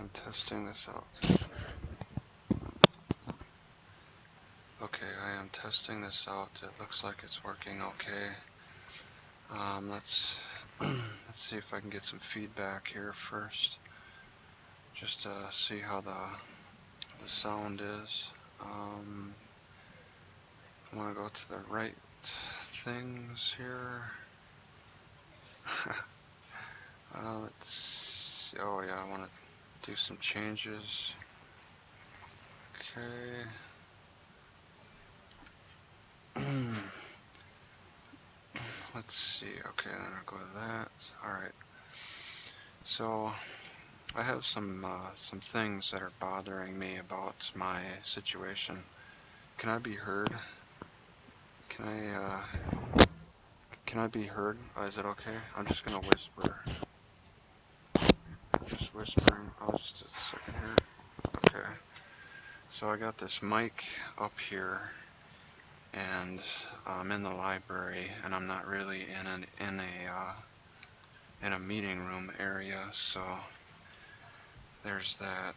am testing this out. Okay, I am testing this out. It looks like it's working okay. Let's see if I can get some feedback here first, just to see how the sound is. I want to go to the right things here. Let's see. Oh yeah, I want to do some changes. Okay. Let's see. Okay, then I'll go to that. All right. So I have some things that are bothering me about my situation. Can I be heard? Can I be heard? Is it okay? I'm just gonna whisper. Just whispering. Oh, just a second here. Okay. So I got this mic up here, and I'm in the library, and I'm not really in a meeting room area. So there's that.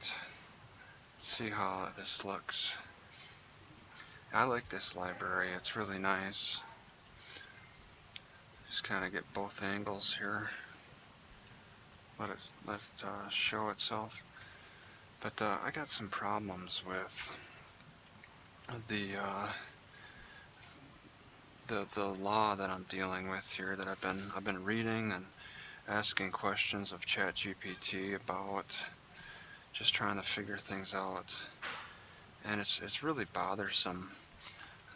Let's see how this looks. I like this library. It's really nice. Just kind of get both angles here. Let it show itself. But I got some problems with the law that I'm dealing with here, that I've been reading and asking questions of ChatGPT about, just trying to figure things out. And it's really bothersome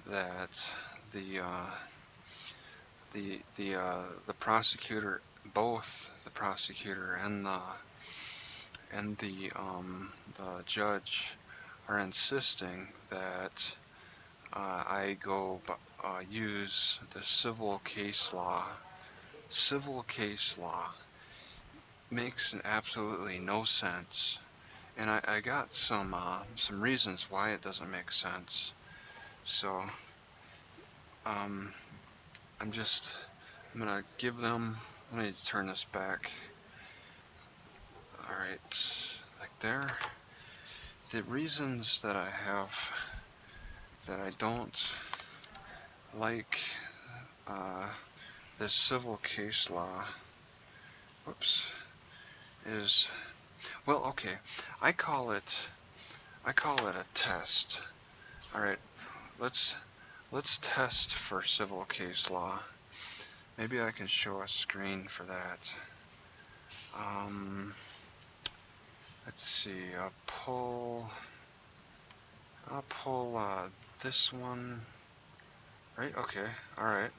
that the prosecutor, both the prosecutor and the judge, are insisting that I go use the civil case law. Civil case law makes absolutely no sense, and I got some reasons why it doesn't make sense. So I'm gonna give them. Let me turn this back. All right, like there. The reasons that I have that I don't like this civil case law, whoops, is, well, okay, I call it a test. All right, let's test for civil case law. Maybe I can show a screen for that. Let's see. I'll pull this one. Right. Okay. All right.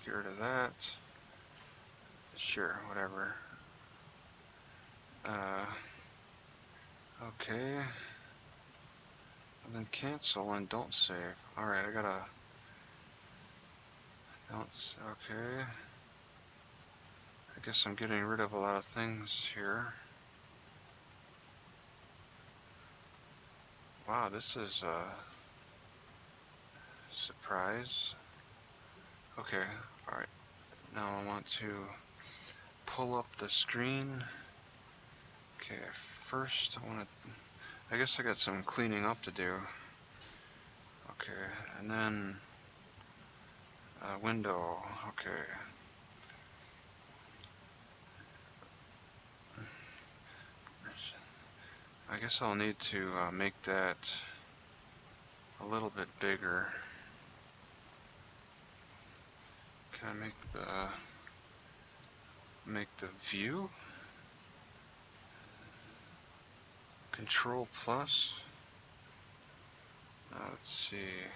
Get rid of that. Sure. Whatever. Okay. And then cancel and don't save. All right. I gotta. Don't. Okay. I guess I'm getting rid of a lot of things here. Wow, this is a surprise. Okay, alright. Now I want to pull up the screen. Okay, first I want to, I guess I got some cleaning up to do. Okay, and then window. Okay. I guess I'll need to make that a little bit bigger. Can I make the view? Control plus. Let's see.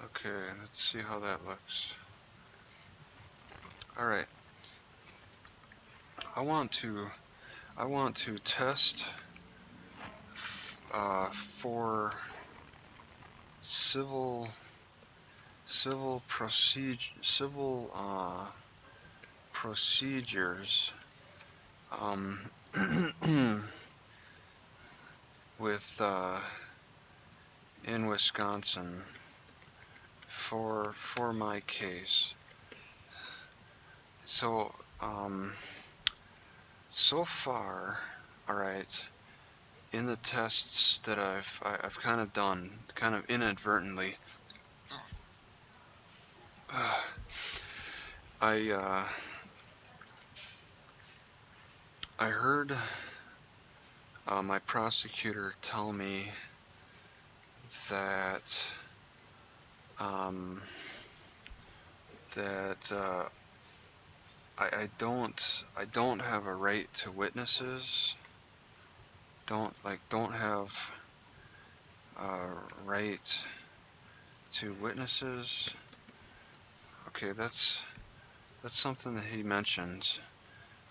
Okay, let's see how that looks. All right. I want to test for civil procedures with in Wisconsin for my case. So so far, all right, in the tests that I've kind of done, kind of inadvertently, I I heard my prosecutor tell me that um, that I don't have a right to witnesses. Don't have a right to witnesses. Okay, that's something that he mentions.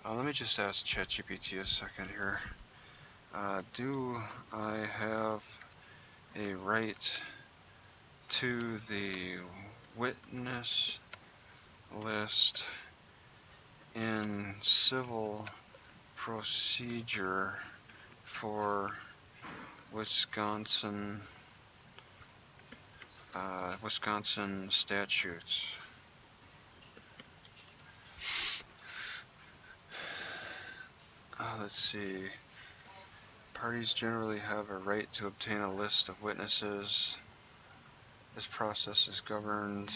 Let me just ask ChatGPT a second here. Do I have a right to the witness list in civil procedure for Wisconsin Wisconsin statutes? Let's see. Parties generally have a right to obtain a list of witnesses. This process is governed.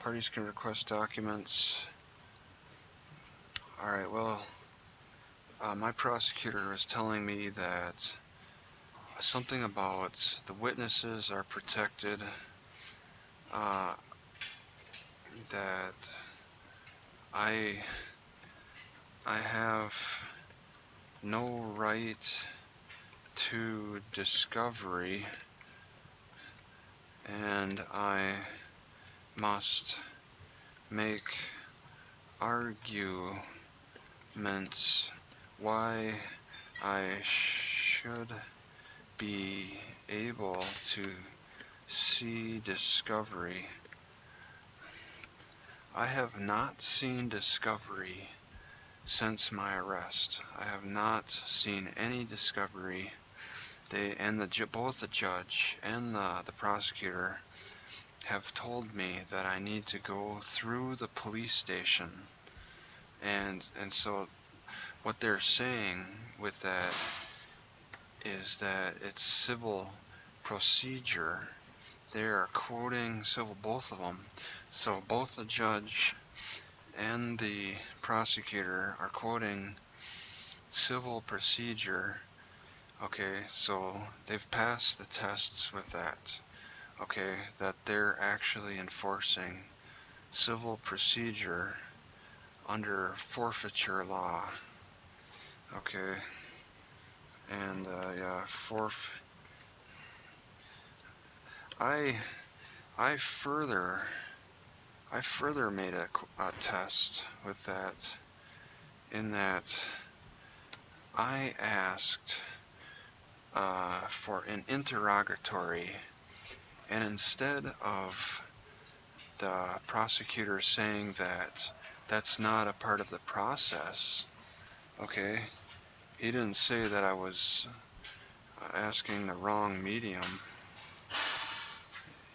Parties can request documents. Alright, well, my prosecutor is telling me that something about the witnesses are protected, that I have no right to discovery, and I must make arguments why I should be able to see discovery. I have not seen discovery since my arrest. I have not seen any discovery. Both the judge and the prosecutor have told me that I need to go through the police station, and so what they're saying with that is that it's civil procedure. They are quoting civil, both of them. So both the judge and the prosecutor are quoting civil procedure. Okay, so they've passed the tests with that. Okay, that they're actually enforcing civil procedure under forfeiture law. Okay, and yeah, I further made a test with that, in that I asked for an interrogatory, and instead of the prosecutor saying that that's not a part of the process, okay, he didn't say that I was asking the wrong medium.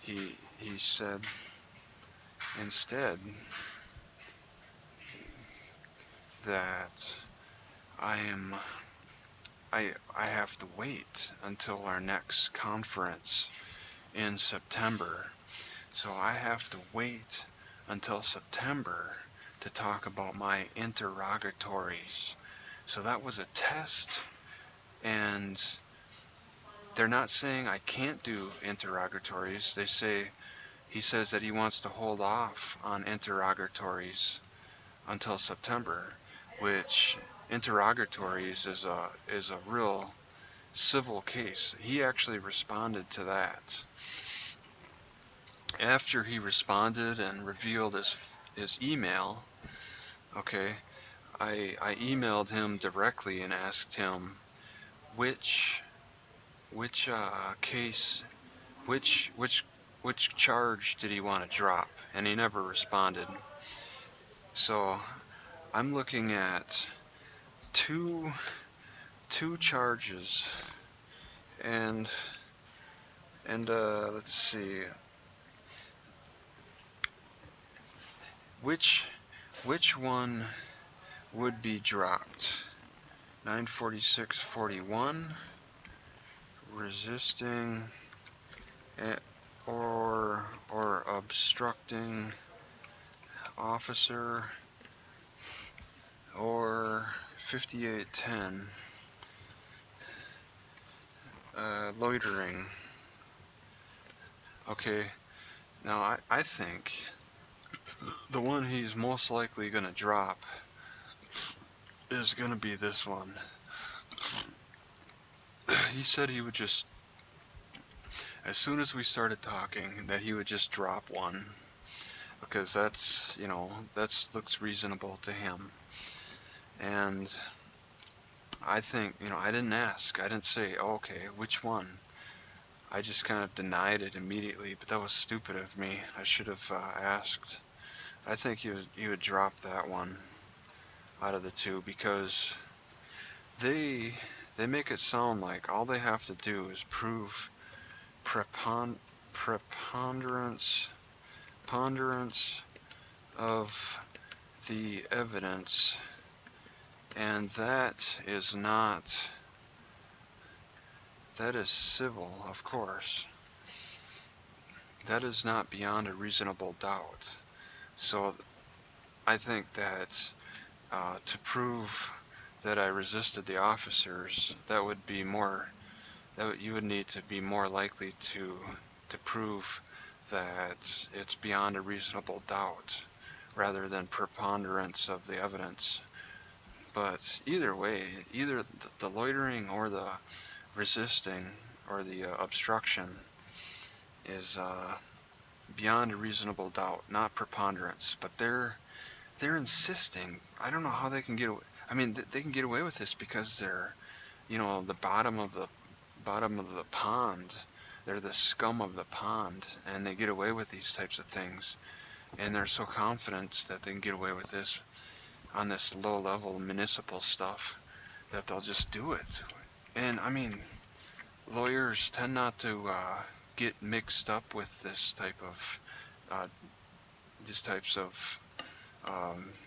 He said instead that I have to wait until our next conference in September. So I have to wait until September to talk about my interrogatories. So that was a test, and they're not saying I can't do interrogatories. He says that he wants to hold off on interrogatories until September, which interrogatories is a real civil case. He actually responded to that. After he responded and revealed his email, okay, I emailed him directly and asked him which case, which charge did he want to drop, and he never responded. So I'm looking at two charges, and let's see, which one would be dropped. 946.41, resisting or obstructing officer, or 5810, loitering. Okay, now I think the one he's most likely going to drop is going to be this one. He said he would just, as soon as we started talking, that he would just drop one, because that's, you know, that looks reasonable to him. And I think, you know, I didn't ask. I didn't say, oh, okay, which one? I just kind of denied it immediately, but that was stupid of me. I should have asked. I think he would drop that one out of the two, because they make it sound like all they have to do is prove preponderance of the evidence, and that is civil, of course. That is not beyond a reasonable doubt. So I think that to prove that I resisted the officers, that would be more, you would need to be more likely to prove that it's beyond a reasonable doubt rather than preponderance of the evidence. But either way, either the loitering or the resisting or the obstruction is beyond a reasonable doubt, not preponderance. But they're insisting. I don't know how they can get away. I mean, they can get away with this because they're, you know, the bottom of the pond. They're the scum of the pond, and they get away with these types of things. And they're so confident that they can get away with this on this low-level municipal stuff that they'll just do it. And I mean, lawyers tend not to get mixed up with this type of these types of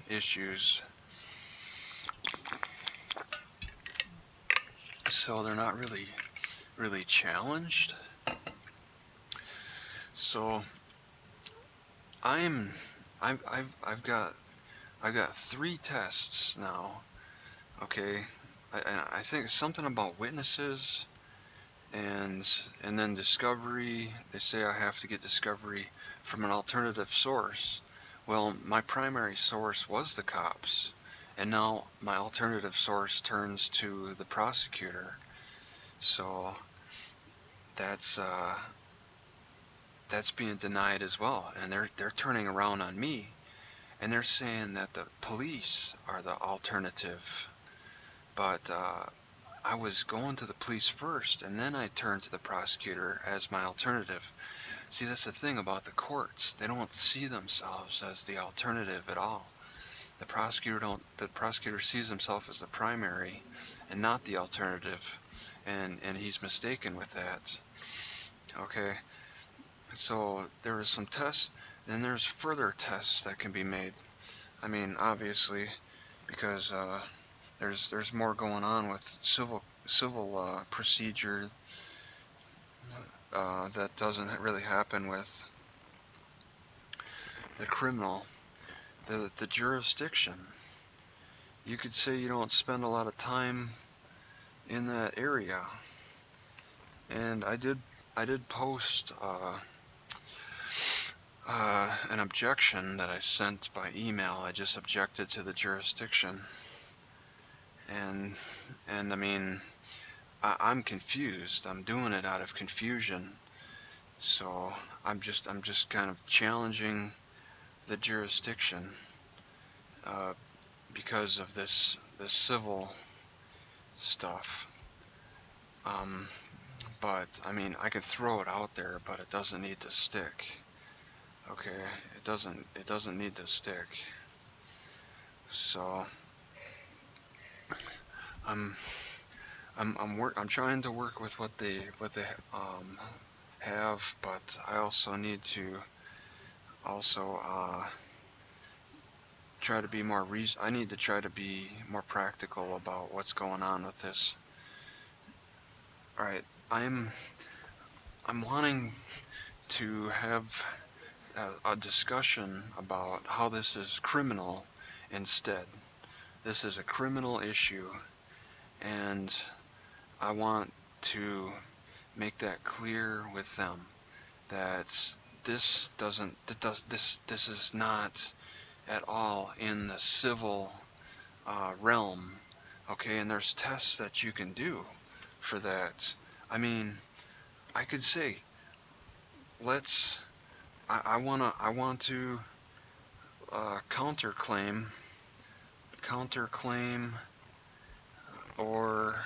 issues, so they're not really challenged. So I've got 3 tests now. Okay, I think something about witnesses, and then discovery. They say I have to get discovery from an alternative source. Well, my primary source was the cops, and now my alternative source turns to the prosecutor. So that's being denied as well, and they're turning around on me, and they're saying that the police are the alternative. But I was going to the police first, and then I turned to the prosecutor as my alternative. See, that's the thing about the courts. They don't see themselves as the alternative at all. The prosecutor sees himself as the primary and not the alternative, and he's mistaken with that. Okay, so there is some tests, then there's further tests that can be made. I mean, obviously, because there's more going on with civil procedure that doesn't really happen with the criminal. The jurisdiction. You could say you don't spend a lot of time in that area, and I did post an objection that I sent by email. I just objected to the jurisdiction, and I mean, I'm confused. I'm doing it out of confusion. So I'm just kind of challenging the jurisdiction because of this civil stuff. But I mean, I could throw it out there, but it doesn't need to stick. Okay, it doesn't need to stick. So I'm trying to work with what they have, but I also need to try to be more I need to try to be more practical about what's going on with this. All right, I'm wanting to have a discussion about how this is criminal instead. This is a criminal issue, and I want to make that clear with them that this is not at all in the civil realm, okay? And there's tests that you can do for that. I mean, I could say, I want to counterclaim or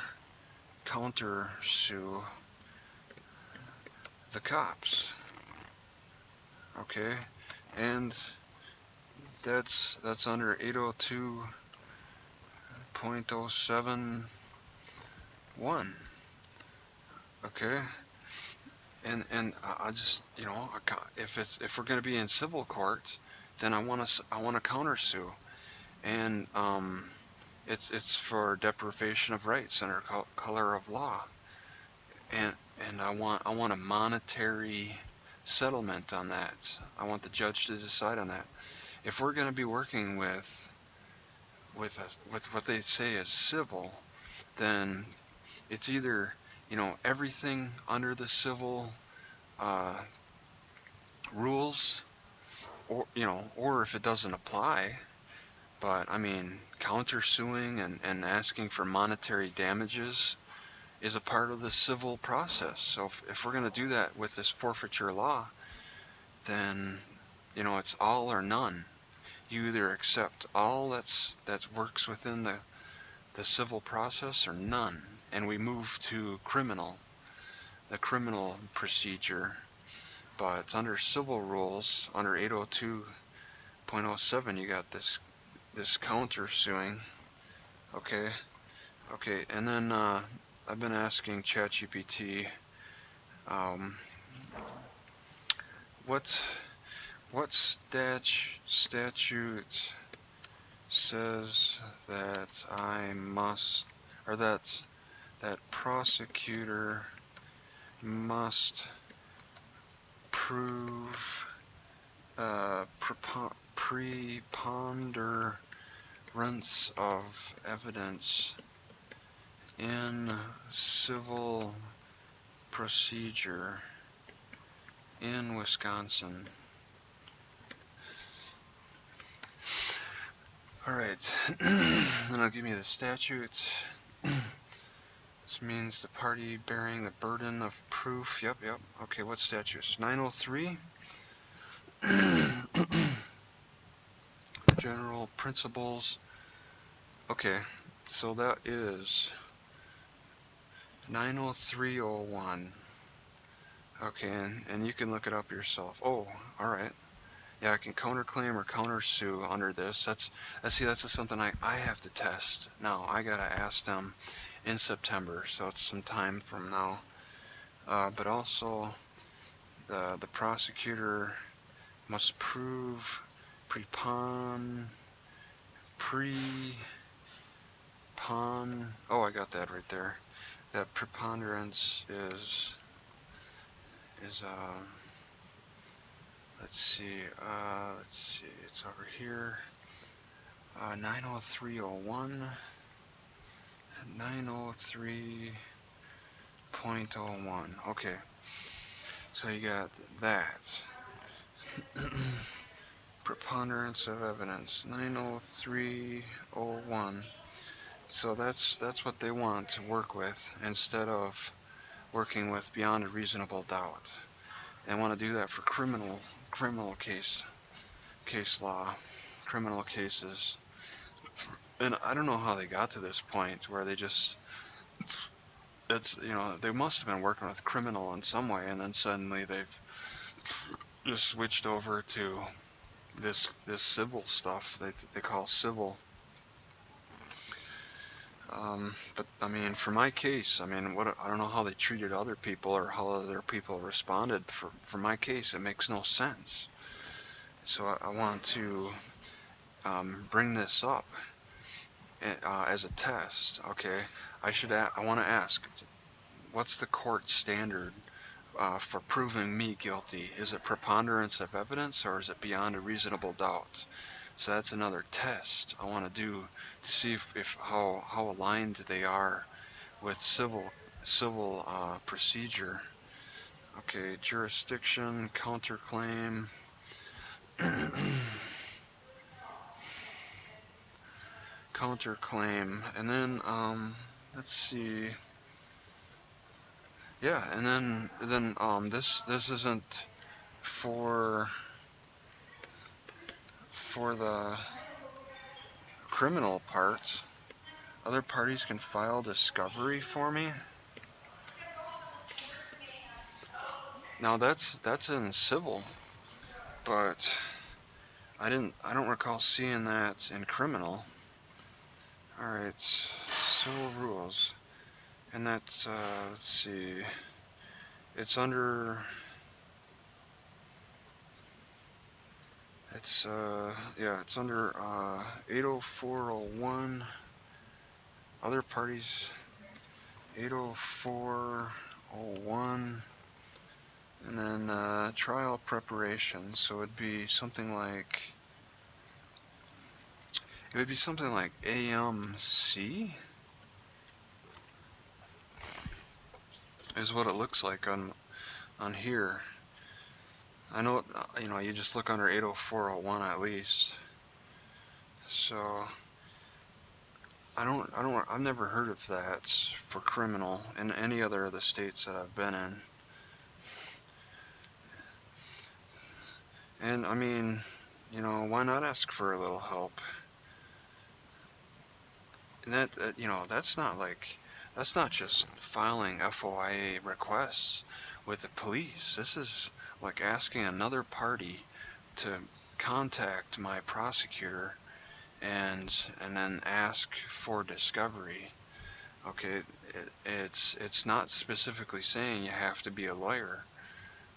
countersue the cops, okay? And that's under 802.071, okay? And I just, if we're going to be in civil court, then I want to countersue, and it's for deprivation of rights under color of law, and I want a monetary settlement on that. I want the judge to decide on that. If we're going to be working with what they say is civil, then it's either, everything under the civil rules, or if it doesn't apply. But I mean, countersuing and asking for monetary damages is a part of the civil process. So if we're going to do that with this forfeiture law, then it's all or none. You either accept all that works within the civil process, or none, and we move to the criminal procedure. But under civil rules, under 802.07, you got this countersuing, okay, and then I've been asking ChatGPT, what statute says that I must, or that prosecutor must prove preponderance of evidence in civil procedure in Wisconsin. Alright, then I'll give you the statute. This means the party bearing the burden of proof. Yep. Okay, what statutes? 903. General principles. Okay, so that is 90301. Okay, and you can look it up yourself. Oh, alright. Yeah, I can counterclaim or countersue under this. That's something I have to test. Now, I gotta ask them in September, so it's some time from now. But also, the prosecutor must prove oh, I got that right there. That preponderance is let's see, it's over here. 90301, 903.01. Okay, so you got that. Preponderance of evidence, 90301. So that's what they want to work with, instead of working with beyond a reasonable doubt. They want to do that for criminal case law, criminal cases. And I don't know how they got to this point where they just, they must have been working with criminal in some way, and then suddenly they've just switched over to this civil stuff they call civil. But I mean, for my case, I don't know how they treated other people or how other people responded. For my case, it makes no sense. So I want to bring this up as a test. Okay, I want to ask, what's the court standard for proving me guilty? Is it preponderance of evidence, or is it beyond a reasonable doubt? So that's another test I want to do to see if how aligned they are with civil procedure. Okay, jurisdiction, counterclaim. Counterclaim, and then let's see. Yeah, and then this isn't for the criminal part. Other parties can file discovery for me. Now that's in civil, but I don't recall seeing that in criminal. All right, civil rules, and that's let's see. It's under. It's yeah, it's under 80401. Other parties 80401, and then trial preparation. So it'd be something like AMC is what it looks like on here. I know you just look under 80401 at least. So I've never heard of that for criminal in any other of the states that I've been in. And I mean, why not ask for a little help? And that's not just filing FOIA requests with the police. This is like asking another party to contact my prosecutor and then ask for discovery. Okay, it's not specifically saying you have to be a lawyer.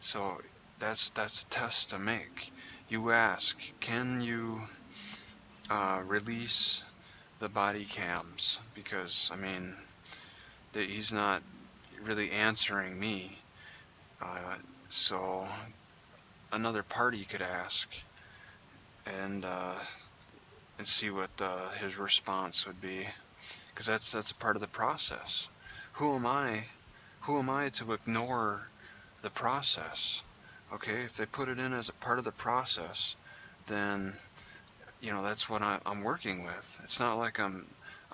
So that's a test to make. You ask, can you release the body cams? Because I mean, he's not really answering me. So another party could ask and see what his response would be, because that's a part of the process. Who am I? Who am I to ignore the process? Okay, if they put it in as a part of the process, then that's what I'm working with. It's not like I'm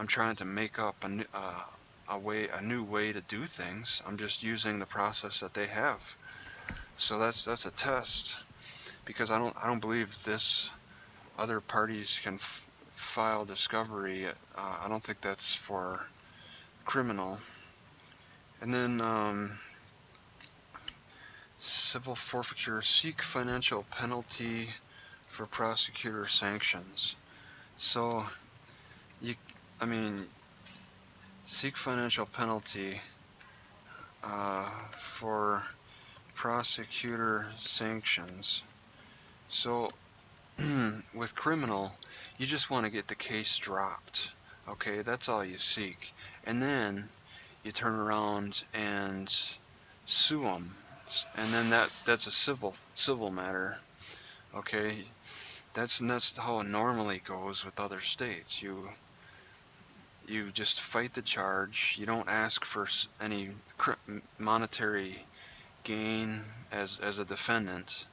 trying to make up a new way to do things. I'm just using the process that they have. So that's a test, because I don't believe this other parties can file discovery. I don't think that's for criminal. And then civil forfeiture, seek financial penalty for prosecutor sanctions. So seek financial penalty for prosecutor sanctions. So with criminal, you just want to get the case dropped. Okay, that's all you seek. And then you turn around and sue them. And then that's a civil matter. Okay, that's how it normally goes with other states. You just fight the charge. You don't ask for any monetary gain as a defendant.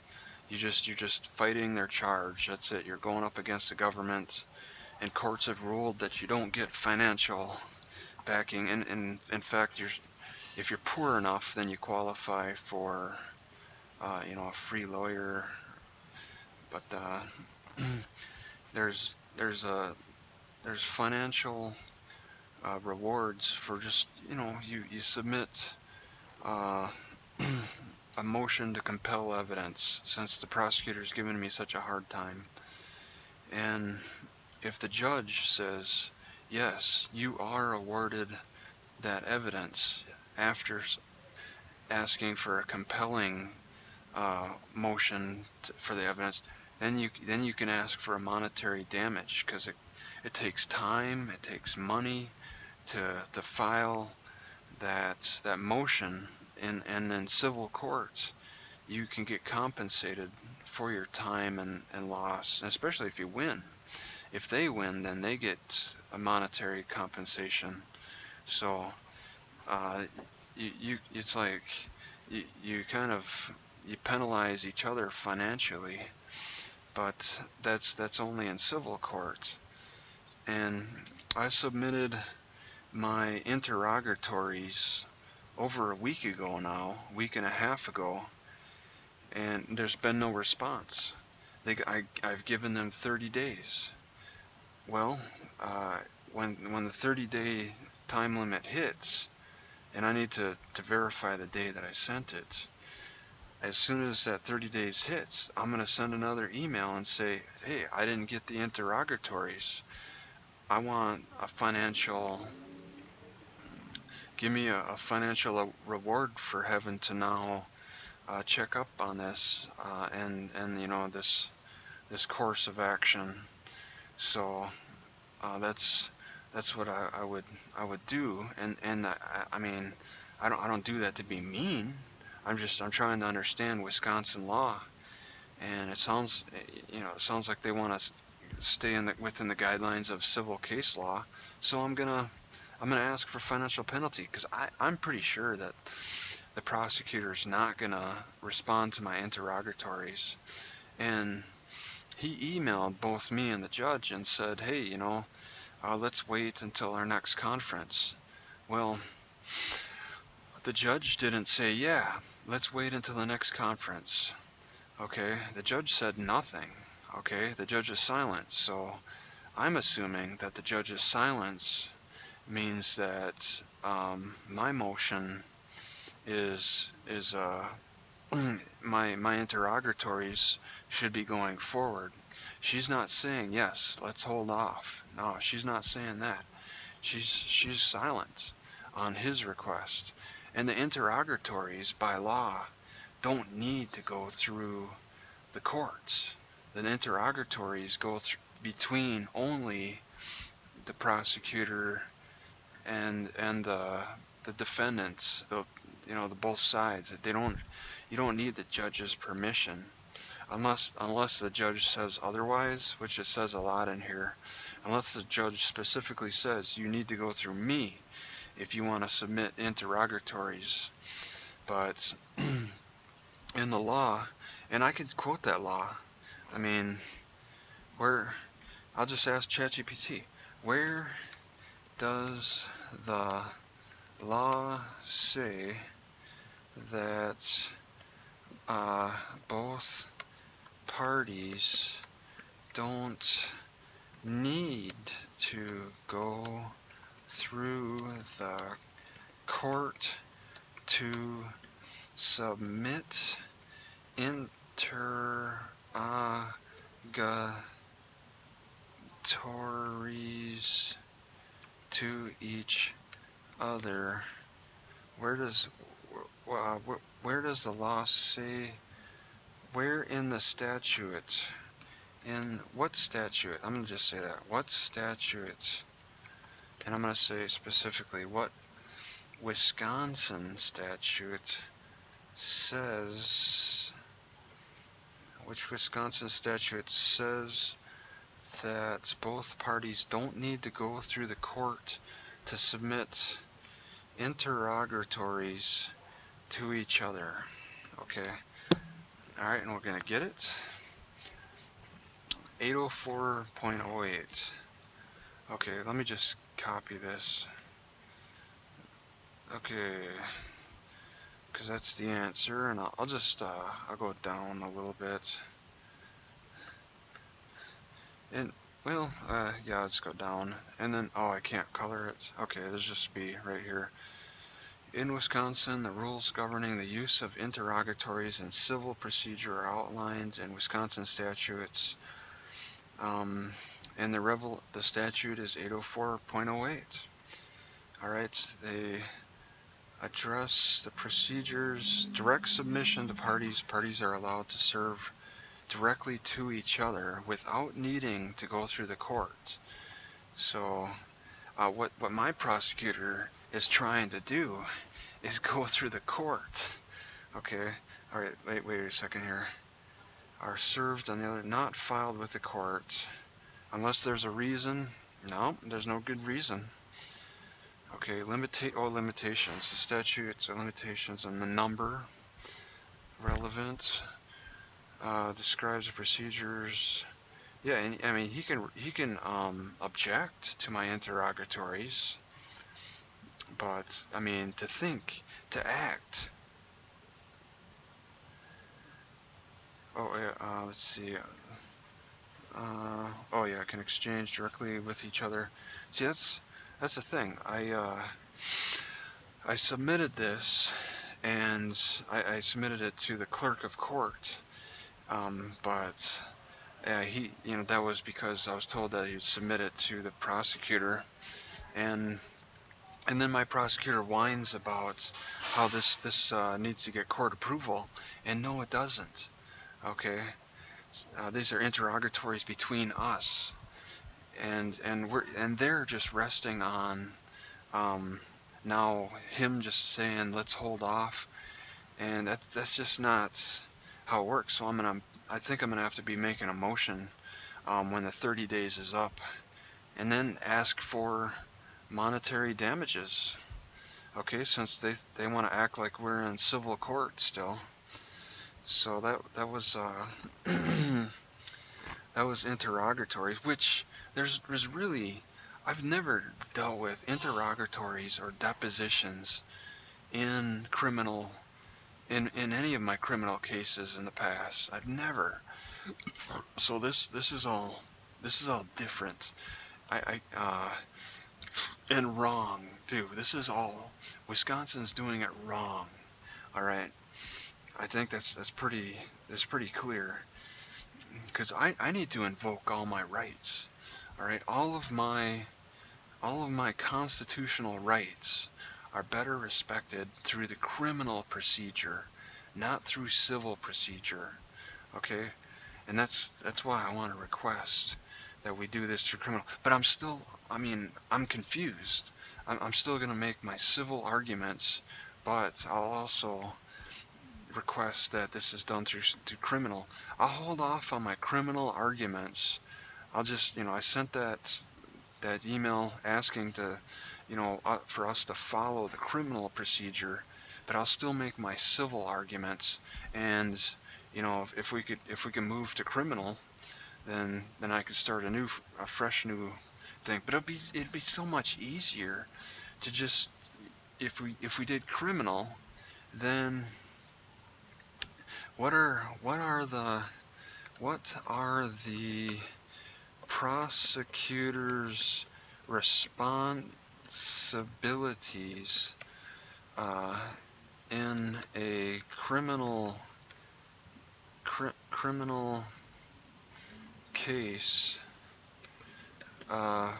You're just fighting their charge. That's it. You're going up against the government, and courts have ruled that you don't get financial backing. And in fact, if you're poor enough, then you qualify for a free lawyer. But there's financial rewards for just you submit a motion to compel evidence, since the prosecutor's given me such a hard time. And if the judge says, yes, you are awarded that evidence after asking for a compelling motion for the evidence, then you can ask for a monetary damage, because it takes time, it takes money to file that motion, and in civil courts you can get compensated for your time and loss, especially if you win. If they win, then they get a monetary compensation. So it's like you kind of you penalize each other financially, but that's only in civil court. And I submitted my interrogatories over a week ago now, a week and a half ago, and there's been no response. I've given them 30 days. Well, when the 30-day time limit hits, and I need to verify the day that I sent it, as soon as that 30 days hits, I'm going to send another email and say, hey, I didn't get the interrogatories. I want a financial, give me a financial reward for having to now check up on this, and this course of action. So that's what I would do, and I mean, I don't do that to be mean. I'm trying to understand Wisconsin law, and it sounds like they want to stay within the guidelines of civil case law. So I'm gonna ask for financial penalty, because I'm pretty sure that the prosecutor's not gonna respond to my interrogatories. And he emailed both me and the judge and said, hey, let's wait until our next conference. Well, the judge didn't say, yeah, let's wait until the next conference. Okay, the judge said nothing. Okay, the judge is silent. So I'm assuming that the judge's silence means that my motion is my interrogatories should be going forward. She's not saying, yes, let's hold off. No, she's not saying that. She's silent on his request. And the interrogatories, by law, don't need to go through the courts. The interrogatories go between only the prosecutor and the defendants, the both sides. You don't need the judge's permission, unless the judge says otherwise, which it says a lot in here. Unless the judge specifically says you need to go through me if you want to submit interrogatories. But in the law, and I could quote that law. I mean, I'll just ask ChatGPT, where does the law say that both parties don't need to go through the court to submit interrogatories to each other? Where does the law say? Where in the statute? In what statute? I'm going to just say that. What statute? And I'm going to say specifically what Wisconsin statute says. Which Wisconsin statute says that both parties don't need to go through the court to submit interrogatories to each other. Okay. Alright, and we're going to get it. 804.08. Okay, let me just copy this. Okay, because that's the answer, and I'll just I'll go down a little bit. And well, yeah, I'll just go down, and then I can't color it. Okay, let's just be right here. In Wisconsin, the rules governing the use of interrogatories in civil procedure are outlined in Wisconsin statutes. And the statute is 804.08. Alright, they address the procedures, direct submission to parties. Parties are allowed to serve directly to each other without needing to go through the court. So what my prosecutor is trying to do is go through the court. Okay, all right, wait a second here. Are served on the other, not filed with the court, unless there's a reason. No, there's no good reason. Okay, limitations. The statutes and limitations on the number, relevant, describes the procedures. Yeah, and I mean he can object to my interrogatories, but I mean to think, to act. Oh yeah, let's see. Oh yeah, I can exchange directly with each other. See, that's the thing. I submitted this, and I submitted it to the clerk of court. But that was because I was told that he'd submit it to the prosecutor, and then my prosecutor whines about how this needs to get court approval, and no, it doesn't. Okay, these are interrogatories between us, and they're just resting on now him just saying let's hold off, and that's just not how it works. So I think I'm gonna have to be making a motion when the 30 days is up, and then ask for monetary damages. Okay, since they want to act like we're in civil court still. So that was that was interrogatories, which there's really, I've never dealt with interrogatories or depositions in any of my criminal cases in the past. I've never. So this is all different. And wrong too. This is all, Wisconsin's doing it wrong. All right. I think that's pretty clear, because I need to invoke all my rights. All right. All of my constitutional rights are better respected through the criminal procedure, not through civil procedure. Okay? And that's why I want to request that we do this through criminal. But I'm confused. I'm still going to make my civil arguments, but I'll also request that this is done through criminal. I'll hold off on my criminal arguments. I'll just, I sent that email asking to, for us to follow the criminal procedure, but I'll still make my civil arguments. And if we can move to criminal, then I could start a fresh new thing. But it'd be so much easier to just, if we did criminal, then what are the prosecutor's responsibilities in a criminal case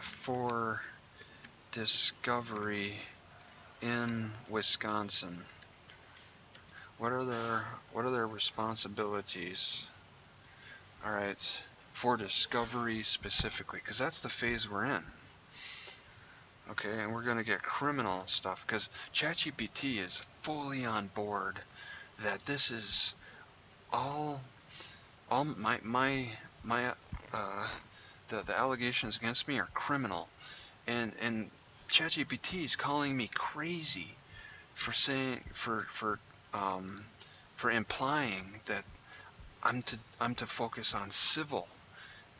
for discovery in Wisconsin? What are their responsibilities? All right, for discovery specifically, because that's the phase we're in. Okay, and we're gonna get criminal stuff, because ChatGPT is fully on board that this is all the allegations against me are criminal, and ChatGPT is calling me crazy for implying that I'm to focus on civil.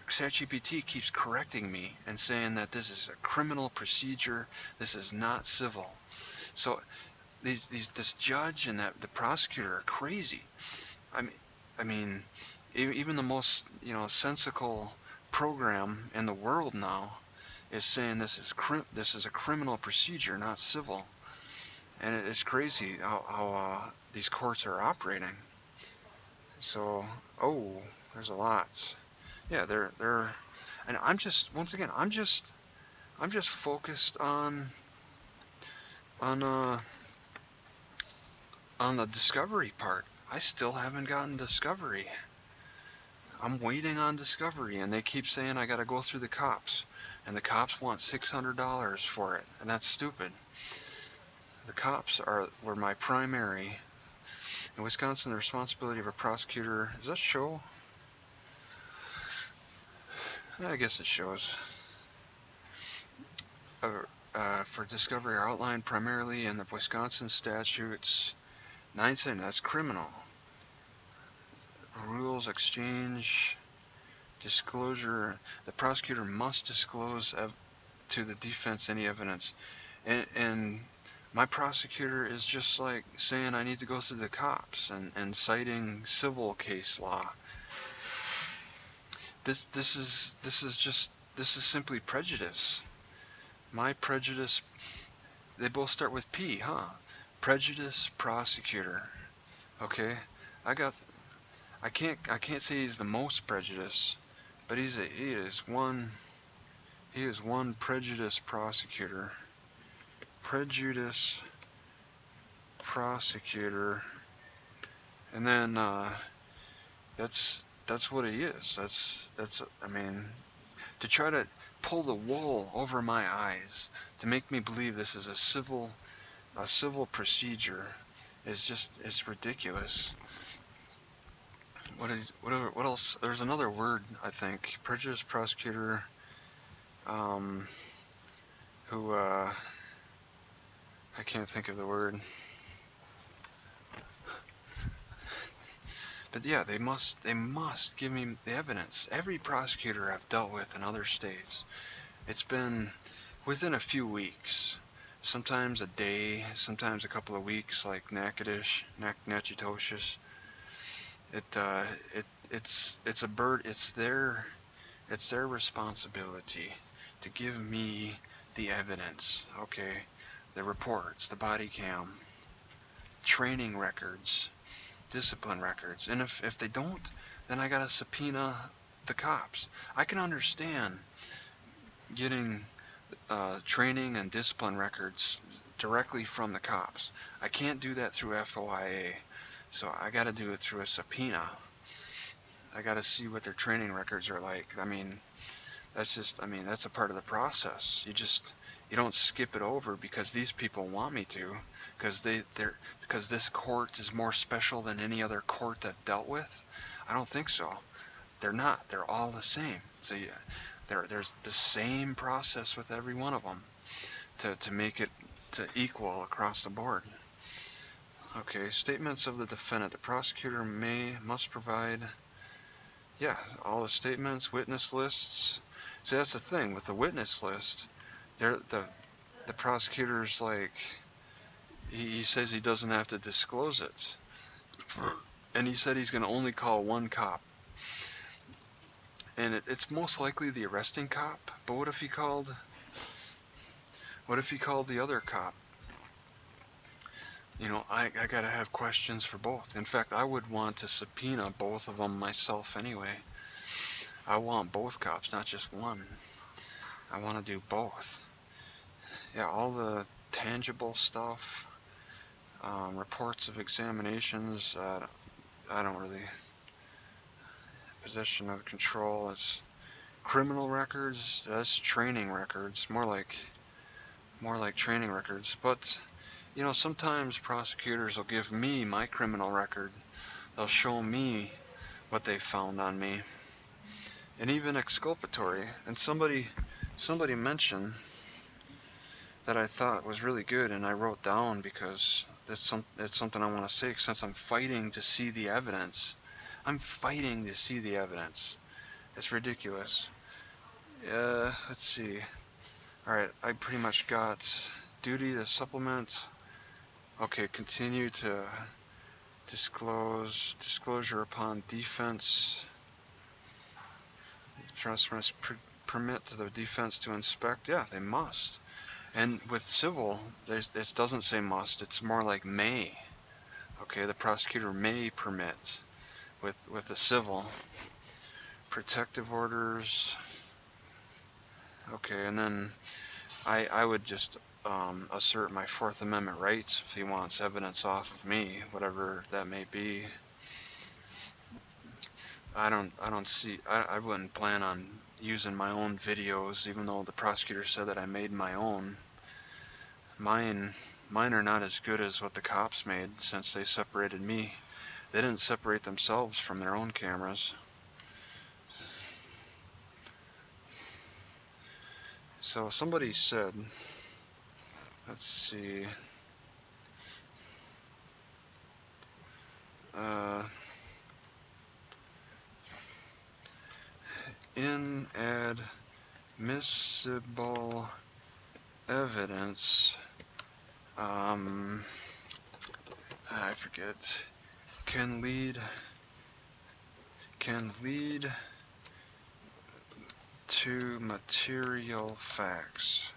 ChatGPT keeps correcting me and saying that this is a criminal procedure. This is not civil. So this judge and the prosecutor are crazy. I mean, even the most sensical program in the world now is saying this is a criminal procedure, not civil. And it's crazy how these courts are operating. So, there's a lot. Yeah, they're, and I'm just focused on the discovery part. I still haven't gotten discovery. I'm waiting on discovery, and they keep saying I gotta go through the cops, and the cops want $600 for it, and that's stupid. The cops were my primary. In Wisconsin, the responsibility of a prosecutor, does that show? I guess it shows. For discovery are outlined primarily in the Wisconsin statutes 970, that's criminal. Rules, exchange, disclosure. The prosecutor must disclose to the defense any evidence. And my prosecutor is just like saying I need to go through the cops and citing civil case law. This is simply prejudice. My prejudice. They both start with P, huh? Prejudice prosecutor. Okay, I can't say he's the most prejudiced, but he is one prejudice prosecutor. Prejudice prosecutor, and then that's what he is. That's I mean, to try to pull the wool over my eyes to make me believe this is a civil procedure it's ridiculous. What else? There's another word, I think. Prejudice prosecutor, who I can't think of the word. But yeah, they must give me the evidence. Every prosecutor I've dealt with in other states, it's been within a few weeks. Sometimes a day, sometimes a couple of weeks, like Natchitoches. It's their responsibility to give me the evidence, okay? The reports, the body cam, training records, discipline records. And if they don't, then I gotta subpoena the cops. I can understand getting training and discipline records directly from the cops. I can't do that through FOIA, so I gotta do it through a subpoena. I gotta see what their training records are like. I mean, that's a part of the process. You don't skip it over because these people want me to, because this court is more special than any other court I've dealt with. I don't think so. They're not. They're all the same. So yeah, there's the same process with every one of them to make it to equal across the board. Okay, statements of the defendant. The prosecutor must provide, yeah, all the statements, witness lists. See, that's the thing with the witness list. The prosecutor's like, he says he doesn't have to disclose it, and he said he's going to only call one cop. And it's most likely the arresting cop. But what if he called the other cop? You know, I gotta have questions for both. In fact, I would want to subpoena both of them myself anyway. I want both cops, not just one. I want to do both. Yeah, all the tangible stuff, reports of examinations. I don't really. Possession of control. It's criminal records. That's training records. More like training records. But you know, sometimes prosecutors will give me my criminal record. They'll show me what they found on me, and even exculpatory. And somebody mentioned that I thought was really good, and I wrote down because it's something I want to say. Since I'm fighting to see the evidence, It's ridiculous. Let's see. All right, I pretty much got duty to supplement. Okay, continue to disclosure upon defense. Must permit to the defense to inspect. Yeah, they must. And with civil, it doesn't say must. It's more like may. Okay, the prosecutor may permit. With the civil, protective orders. Okay, and then I would just assert my Fourth Amendment rights if he wants evidence off of me, whatever that may be. I wouldn't plan on using my own videos, even though the prosecutor said that I made my own. Mine are not as good as what the cops made, since they separated me. They didn't separate themselves from their own cameras. So somebody said, let's see, inadmissible evidence, I forget, can lead to material facts.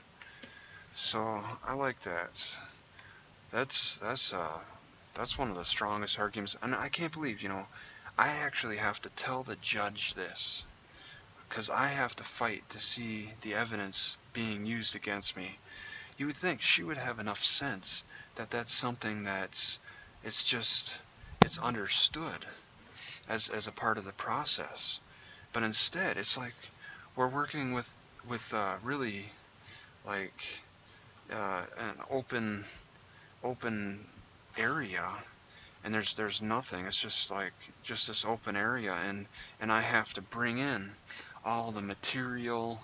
So I like that. That's one of the strongest arguments, and I can't believe, I actually have to tell the judge this, because I have to fight to see the evidence being used against me. You would think she would have enough sense that that's something it's understood as a part of the process. But instead, it's like we're working with really like an open area, and there's nothing. It's just this open area, and I have to bring in all the material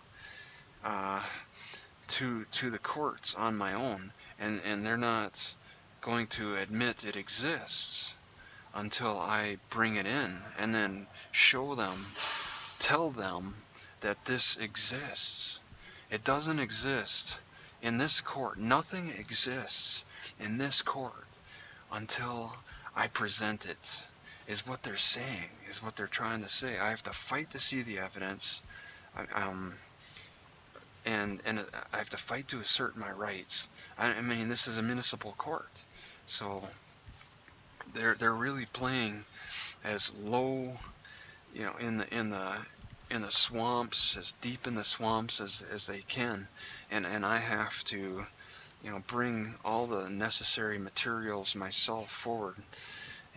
to the courts on my own, and they're not going to admit it exists until I bring it in and then tell them that this exists. It doesn't exist in this court. Nothing exists in this court until I present it, is what they're saying, is what they're trying to say. I have to fight to see the evidence, and I have to fight to assert my rights. I mean, this is a municipal court, so they're really playing as low, in the swamps, as deep in the swamps as they can, and I have to, bring all the necessary materials myself forward.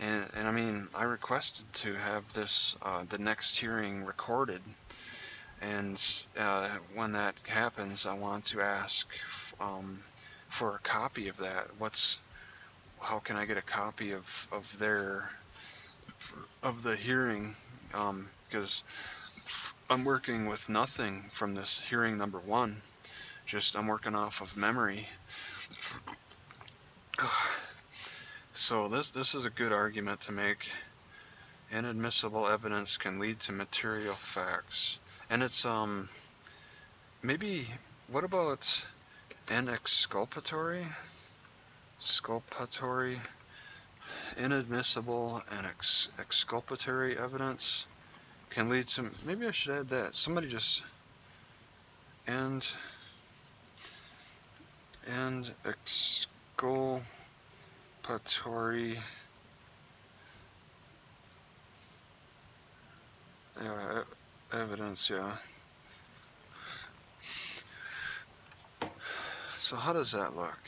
And I mean, I requested to have this the next hearing recorded, and when that happens, I want to ask for a copy of that. How can I get a copy of the hearing? Because I'm working with nothing from this hearing number 1. I'm working off of memory. So this is a good argument to make. Inadmissible evidence can lead to material facts. And it's maybe, what about an exculpatory? Inadmissible and exculpatory evidence can lead to, maybe I should add that. Somebody just, and exculpatory evidence, yeah. So how does that look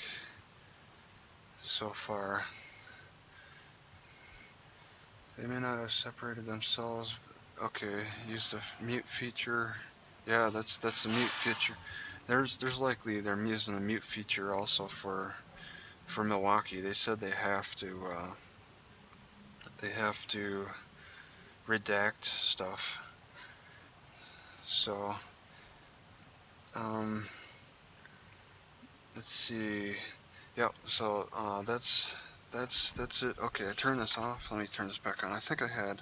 so far? They may not have separated themselves. Okay, use the mute feature. Yeah, that's the mute feature. There's likely they're using the mute feature also for Milwaukee. They said they have to redact stuff. So let's see. Yep. So that's it. Okay, I turn this off. Let me turn this back on. I think I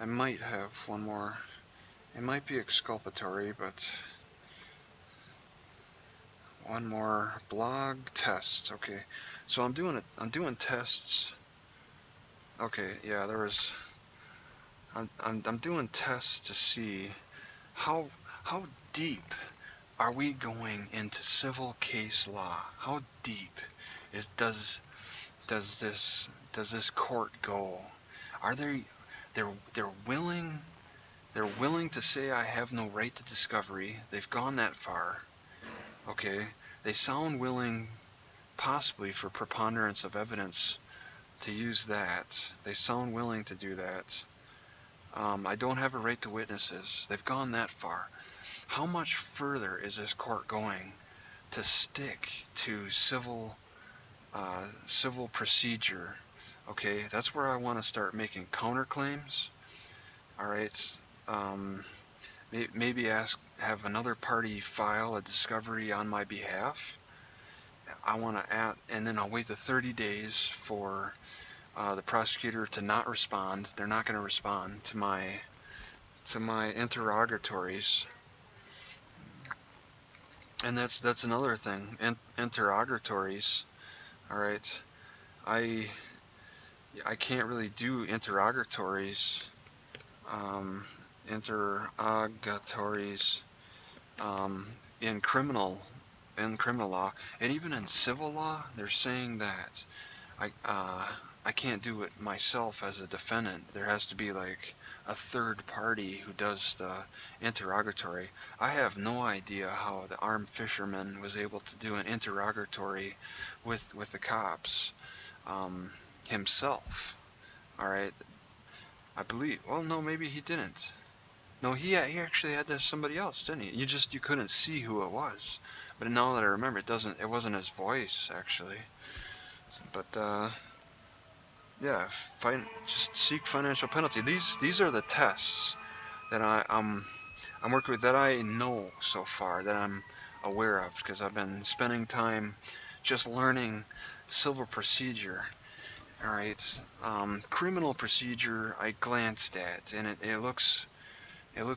might have one more. It might be exculpatory, but one more blog test. Okay, so I'm doing tests. Okay, yeah, I'm doing tests to see how deep are we going into civil case law. How deep does this court go? Are they're willing to say I have no right to discovery. They've gone that far. Okay, they sound willing, possibly for preponderance of evidence, to use that. They sound willing to do that. I don't have a right to witnesses. They've gone that far. How much further is this court going to stick to civil procedure? Okay, that's where I want to start making counterclaims. All right, maybe have another party file a discovery on my behalf. I want to add, and then I'll wait the 30 days for the prosecutor to not respond. They're not going to respond to my interrogatories. And that's another thing. Interrogatories. All right, I can't really do interrogatories. Interrogatories in criminal law, and even in civil law, they're saying that I can't do it myself as a defendant. There has to be like a third party who does the interrogatory. I have no idea how the armed fisherman was able to do an interrogatory with the cops himself. All right, I believe. Well, no, maybe he didn't. No, he actually had to somebody else, didn't he? You couldn't see who it was. But now that I remember, it wasn't his voice actually. But yeah, just seek financial penalty. These are the tests that I'm working with, that I know so far, that I'm aware of, because I've been spending time just learning civil procedure. All right, criminal procedure I glanced at, and it looks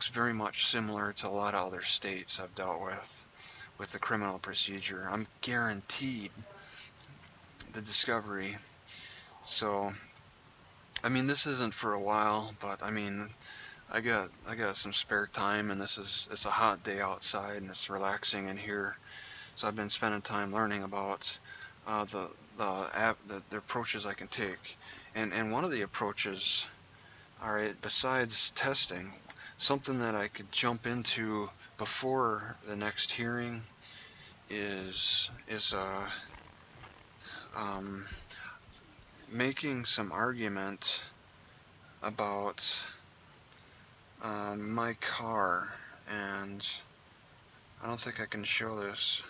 very much similar to a lot of other states I've dealt with the criminal procedure. I'm guaranteed the discovery. So, I mean, this isn't for a while, but I mean, I got some spare time, and it's a hot day outside, and it's relaxing in here. So I've been spending time learning about the approaches I can take, and one of the approaches, all right, besides testing, something that I could jump into before the next hearing is making some argument about my car. And I don't think I can show this.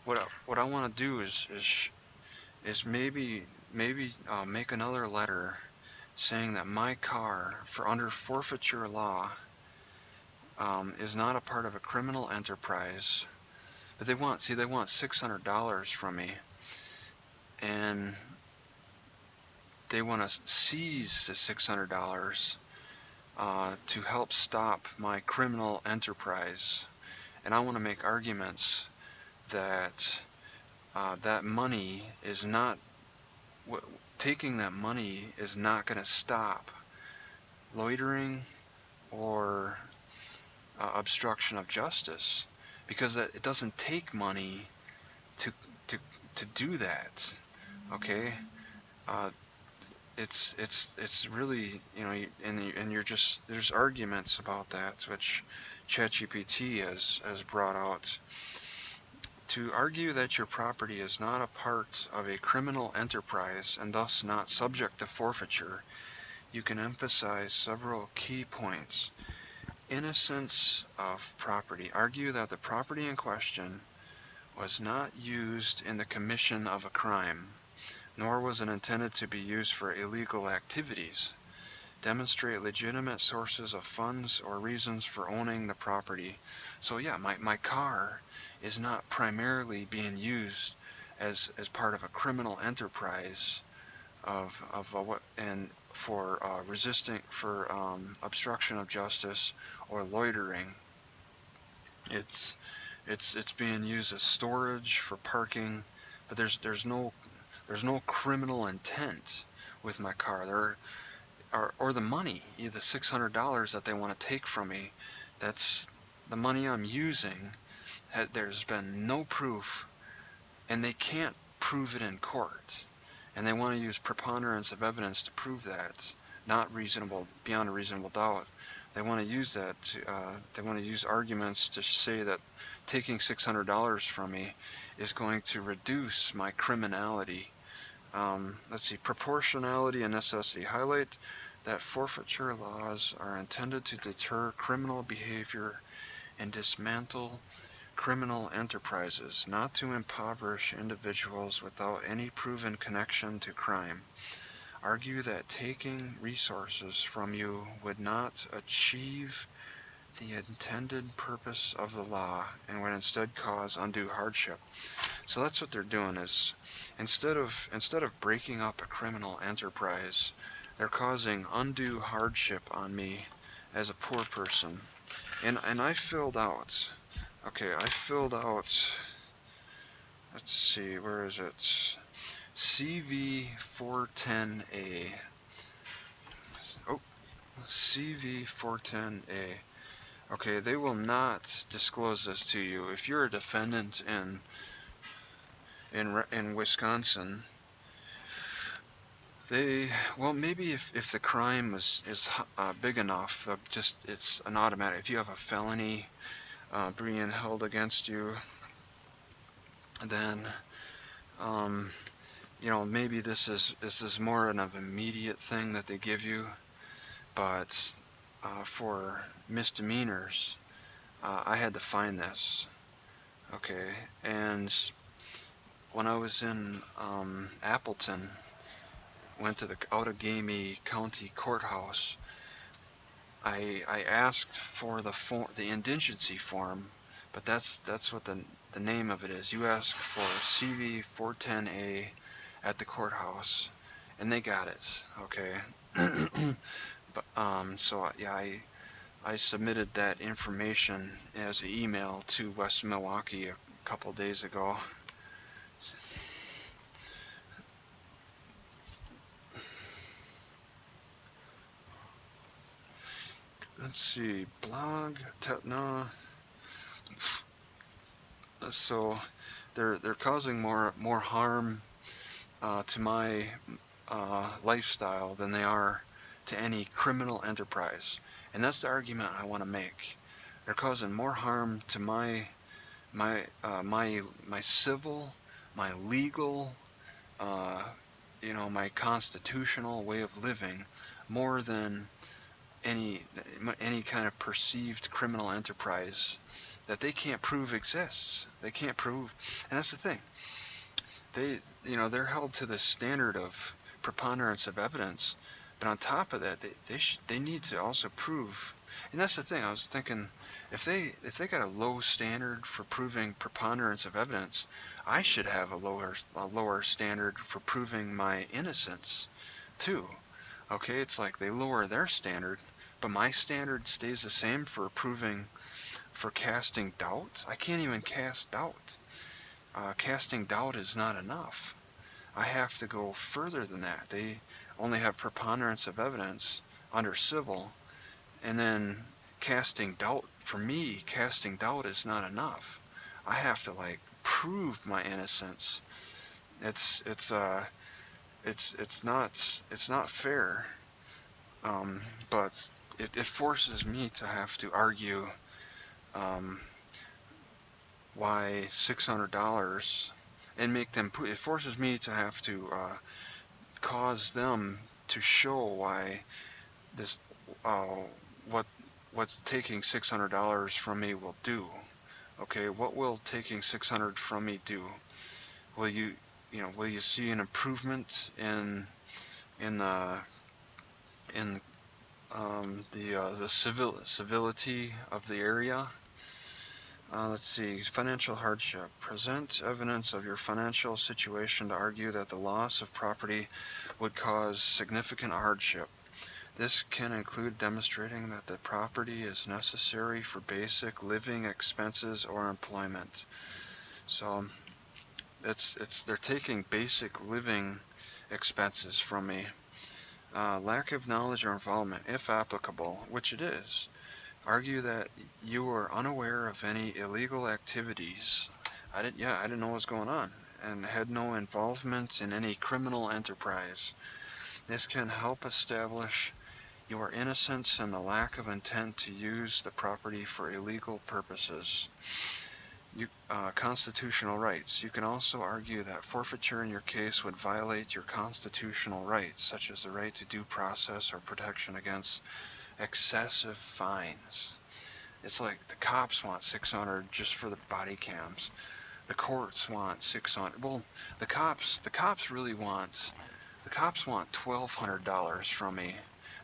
What I want to do is maybe make another letter saying that my car, for under forfeiture law, is not a part of a criminal enterprise. But they want $600 from me, and they want to seize the $600 to help stop my criminal enterprise. And I want to make arguments that that money is not, taking that money is not going to stop loitering or obstruction of justice, because it doesn't take money to do that. Okay, it's really, you know, and you're just, there's arguments about that, which ChatGPT has brought out. To argue that your property is not a part of a criminal enterprise and thus not subject to forfeiture, you can emphasize several key points. Innocence of property. Argue that the property in question was not used in the commission of a crime, nor was it intended to be used for illegal activities. Demonstrate legitimate sources of funds or reasons for owning the property. So yeah, my car is not primarily being used as part of a criminal enterprise of what, and for obstruction of justice or loitering. It's being used as storage for parking, but there's no criminal intent with my car. Or the money, the $600 that they want to take from me. That's the money I'm using. There's been no proof, and they can't prove it in court. And they want to use preponderance of evidence to prove that, not beyond a reasonable doubt. They want to use that. They want to use arguments to say that taking $600 from me is going to reduce my criminality. Let's see, proportionality and necessity. Highlight that forfeiture laws are intended to deter criminal behavior and dismantle criminal enterprises, not to impoverish individuals without any proven connection to crime. Argue that taking resources from you would not achieve the intended purpose of the law and would instead cause undue hardship. So that's what they're doing, is instead of breaking up a criminal enterprise, they're causing undue hardship on me as a poor person. And I filled out, let's see, where is it? CV410A. Oh, CV410A. Okay, they will not disclose this to you. If you're a defendant in Wisconsin, well, maybe if the crime is big enough, it's an automatic. If you have a felony being held against you, then maybe this is more of an immediate thing that they give you. But for misdemeanors, I had to find this. Okay, and when I was in Appleton, went to the Outagamie County Courthouse, I asked for the indigency form, but that's what the name of it is. You ask for CV 410A at the courthouse, and they got it. Okay, but so yeah, I submitted that information as an email to West Milwaukee a couple days ago. Let's see, blog, no. So they're causing more harm to my lifestyle than they are to any criminal enterprise, and that's the argument I want to make. They're causing more harm to my civil, my legal, my constitutional way of living, more than any kind of perceived criminal enterprise that they can't prove exists. They can't prove, and that's the thing. They're held to the standard of preponderance of evidence, but on top of that, they need to also prove. And that's the thing. I was thinking, if they got a low standard for proving preponderance of evidence, I should have a lower standard for proving my innocence too. Okay, it's like they lower their standard, but my standard stays the same for casting doubt. I can't even cast doubt. Casting doubt is not enough. I have to go further than that. They only have preponderance of evidence under civil, and then casting doubt, for me, casting doubt is not enough. I have to prove my innocence. It's not fair. But it forces me to have to argue why $600 and make them it forces me to have to cause them to show why this what's taking $600 from me will do. Okay, what will taking $600 from me do? Will you see an improvement in the civility of the area? Let's see, financial hardship. Present evidence of your financial situation to argue that the loss of property would cause significant hardship. This can include demonstrating that the property is necessary for basic living expenses or employment. So they're taking basic living expenses from me. Lack of knowledge or involvement, if applicable, which it is. Argue that you were unaware of any illegal activities. I didn't know what was going on, and had no involvement in any criminal enterprise. This can help establish your innocence and the lack of intent to use the property for illegal purposes. constitutional rights. You can also argue that forfeiture in your case would violate your constitutional rights, such as the right to due process or protection against excessive fines. It's like the cops want $600 just for the body cams. The courts want $600. Well, the cops really want, the cops want $1,200 from me.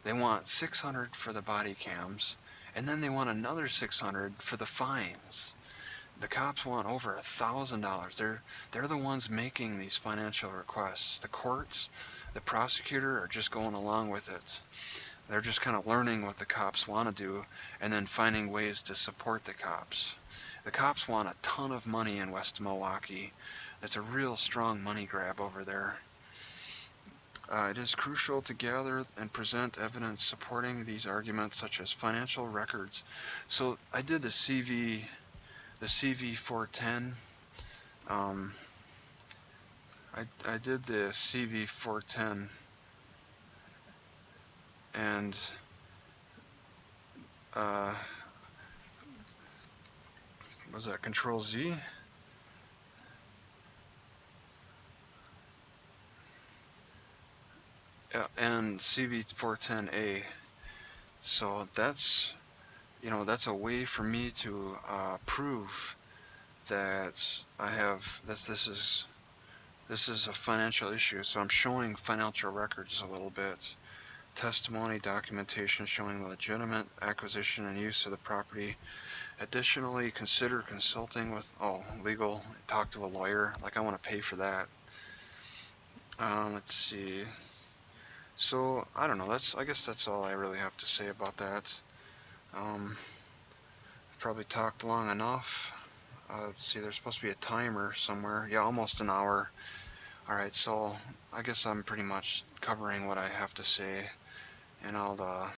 They want $600 for the body cams, and then they want another $600 for the fines. The cops want over $1,000. They're the ones making these financial requests. The courts, the prosecutor are just going along with it. They're just kind of learning what the cops want to do and then finding ways to support the cops. The cops want a ton of money in West Milwaukee. It's a real strong money grab over there. It is crucial to gather and present evidence supporting these arguments, such as financial records. So I did the CV 410. I did the CV 410, and was that Control Z? And CV 410A. So that's, that's a way for me to prove that I have this is a financial issue. So I'm showing financial records a little bit. Testimony, documentation showing legitimate acquisition and use of the property. Additionally, consider consulting with legal. Talk to a lawyer. Like, I want to pay for that. Let's see. So I don't know. I guess that's all I really have to say about that. Probably talked long enough. Let's see. There's supposed to be a timer somewhere. Yeah, almost an hour. All right. So I guess I'm pretty much covering what I have to say, and I'll